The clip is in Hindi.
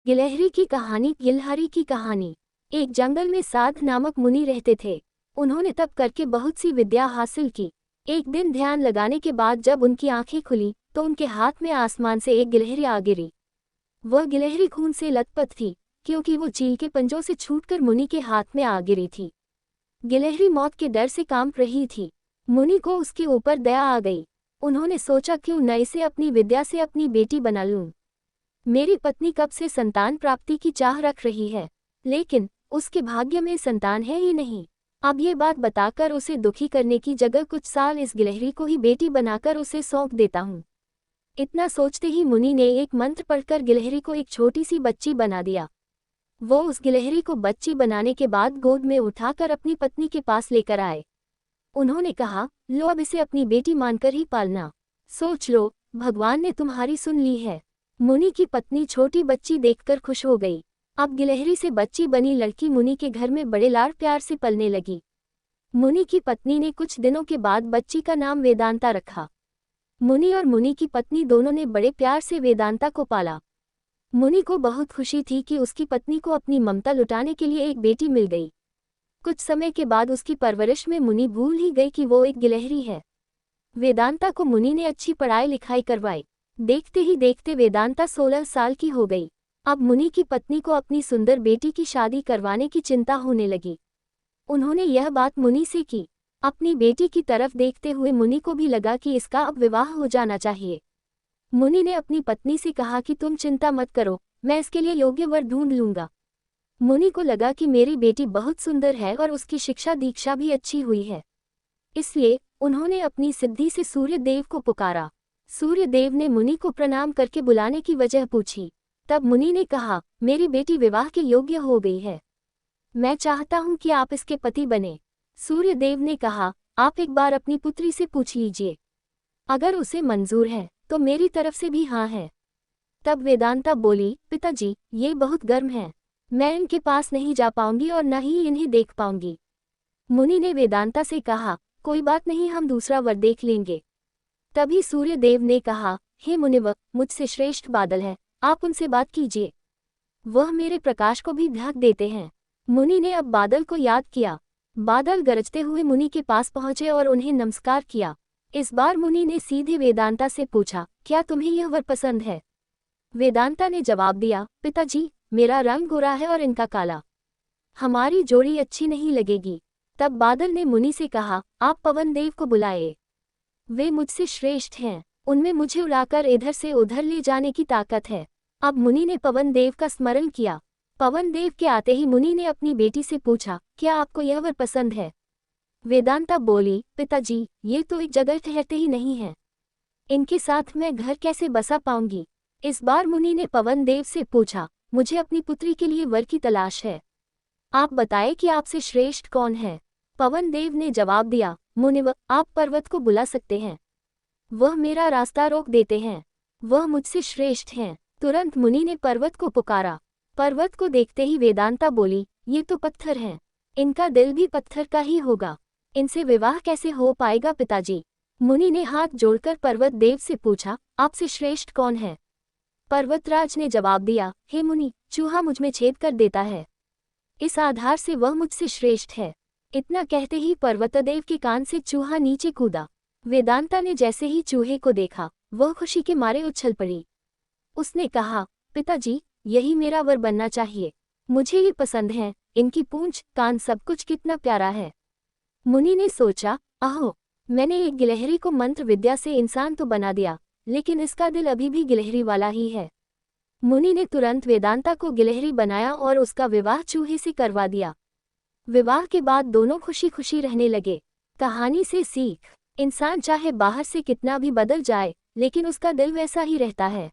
गिलहरी की कहानी। गिलहरी की कहानी। एक जंगल में साध नामक मुनि रहते थे। उन्होंने तप करके बहुत सी विद्या हासिल की। एक दिन ध्यान लगाने के बाद जब उनकी आंखें खुली तो उनके हाथ में आसमान से एक गिलहरी आ गिरी। वह गिलहरी खून से लथपथ थी, क्योंकि वो चील के पंजों से छूटकर मुनि के हाथ में आ गिरी थी। गिलहरी मौत के डर से कांप रही थी। मुनि को उसके ऊपर दया आ गई। उन्होंने सोचा, क्यों न इसे अपनी विद्या से अपनी बेटी बना लूं। मेरी पत्नी कब से संतान प्राप्ति की चाह रख रही है, लेकिन उसके भाग्य में संतान है ही नहीं। अब ये बात बताकर उसे दुखी करने की जगह कुछ साल इस गिलहरी को ही बेटी बनाकर उसे सौंप देता हूँ। इतना सोचते ही मुनि ने एक मंत्र पढ़कर गिलहरी को एक छोटी सी बच्ची बना दिया। वो उस गिलहरी को बच्ची बनाने के बाद गोद में उठाकर अपनी पत्नी के पास लेकर आए। उन्होंने कहा, लो अब इसे अपनी बेटी मानकर ही पालना। सोच लो, भगवान ने तुम्हारी सुन ली है। मुनि की पत्नी छोटी बच्ची देखकर खुश हो गई। अब गिलहरी से बच्ची बनी लड़की मुनि के घर में बड़े लाड़ प्यार से पलने लगी। मुनि की पत्नी ने कुछ दिनों के बाद बच्ची का नाम वेदांता रखा। मुनि और मुनि की पत्नी दोनों ने बड़े प्यार से वेदांता को पाला। मुनि को बहुत खुशी थी कि उसकी पत्नी को अपनी ममता लुटाने के लिए एक बेटी मिल गई। कुछ समय के बाद उसकी परवरिश में मुनि भूल ही गई कि वो एक गिलहरी है। वेदांता को मुनि ने अच्छी पढ़ाई लिखाई करवाई। देखते ही देखते वेदांता 16 साल की हो गई। अब मुनि की पत्नी को अपनी सुंदर बेटी की शादी करवाने की चिंता होने लगी। उन्होंने यह बात मुनि से की। अपनी बेटी की तरफ देखते हुए मुनि को भी लगा कि इसका अब विवाह हो जाना चाहिए। मुनि ने अपनी पत्नी से कहा कि तुम चिंता मत करो, मैं इसके लिए योग्य वर ढूंढ लूंगा। मुनि को लगा कि मेरी बेटी बहुत सुंदर है और उसकी शिक्षा दीक्षा भी अच्छी हुई है, इसलिए उन्होंने अपनी सिद्धि से सूर्य देव को पुकारा। सूर्य देव ने मुनि को प्रणाम करके बुलाने की वजह पूछी। तब मुनि ने कहा, मेरी बेटी विवाह के योग्य हो गई है, मैं चाहता हूं कि आप इसके पति बने। सूर्य देव ने कहा, आप एक बार अपनी पुत्री से पूछ लीजिए, अगर उसे मंजूर है तो मेरी तरफ से भी हाँ है। तब वेदांता बोली, पिताजी, ये बहुत गर्म है, मैं इनके पास नहीं जा पाऊंगी और न ही इन्हें देख पाऊंगी। मुनि ने वेदांता से कहा, कोई बात नहीं, हम दूसरा वर देख लेंगे। तभी सूर्य देव ने कहा, हे मुनिवर, मुझसे श्रेष्ठ बादल है, आप उनसे बात कीजिए, वह मेरे प्रकाश को भी ढक देते हैं। मुनि ने अब बादल को याद किया। बादल गरजते हुए मुनि के पास पहुंचे और उन्हें नमस्कार किया। इस बार मुनि ने सीधे वेदांता से पूछा, क्या तुम्हें यह वर पसंद है? वेदांता ने जवाब दिया, पिताजी, मेरा रंग गोरा है और इनका काला, हमारी जोड़ी अच्छी नहीं लगेगी। तब बादल ने मुनि से कहा, आप पवन देव को बुलाए, वे मुझसे श्रेष्ठ हैं, उनमें मुझे उड़ाकर इधर से उधर ले जाने की ताकत है। अब मुनि ने पवन देव का स्मरण किया। पवन देव के आते ही मुनि ने अपनी बेटी से पूछा, क्या आपको यह वर पसंद है? वेदांता बोली, पिताजी, ये तो एक जगह ठहरते ही नहीं है, इनके साथ मैं घर कैसे बसा पाऊंगी? इस बार मुनि ने पवन देव से पूछा, मुझे अपनी पुत्री के लिए वर की तलाश है, आप बताएं कि आपसे श्रेष्ठ कौन है? पवन देव ने जवाब दिया, मुनिवर, आप पर्वत को बुला सकते हैं, वह मेरा रास्ता रोक देते हैं, वह मुझसे श्रेष्ठ हैं। तुरंत मुनि ने पर्वत को पुकारा। पर्वत को देखते ही वेदांता बोली, ये तो पत्थर हैं, इनका दिल भी पत्थर का ही होगा, इनसे विवाह कैसे हो पाएगा पिताजी? मुनि ने हाथ जोड़कर पर्वत देव से पूछा, आपसे श्रेष्ठ कौन है? पर्वतराज ने जवाब दिया, हे मुनि, चूहा मुझमें छेद कर देता है, इस आधार से वह मुझसे श्रेष्ठ है। इतना कहते ही पर्वतदेव के कान से चूहा नीचे कूदा। वेदांता ने जैसे ही चूहे को देखा, वह खुशी के मारे उछल पड़ी। उसने कहा, पिताजी, यही मेरा वर बनना चाहिए, मुझे ये पसंद है, इनकी पूंछ, कान, सब कुछ कितना प्यारा है। मुनि ने सोचा, आहो, मैंने एक गिलहरी को मंत्र विद्या से इंसान तो बना दिया, लेकिन इसका दिल अभी भी गिलहरी वाला ही है। मुनि ने तुरंत वेदांता को गिलहरी बनाया और उसका विवाह चूहे से करवा दिया। विवाह के बाद दोनों खुशी खुशी रहने लगे। कहानी से सीख, इंसान चाहे बाहर से कितना भी बदल जाए, लेकिन उसका दिल वैसा ही रहता है।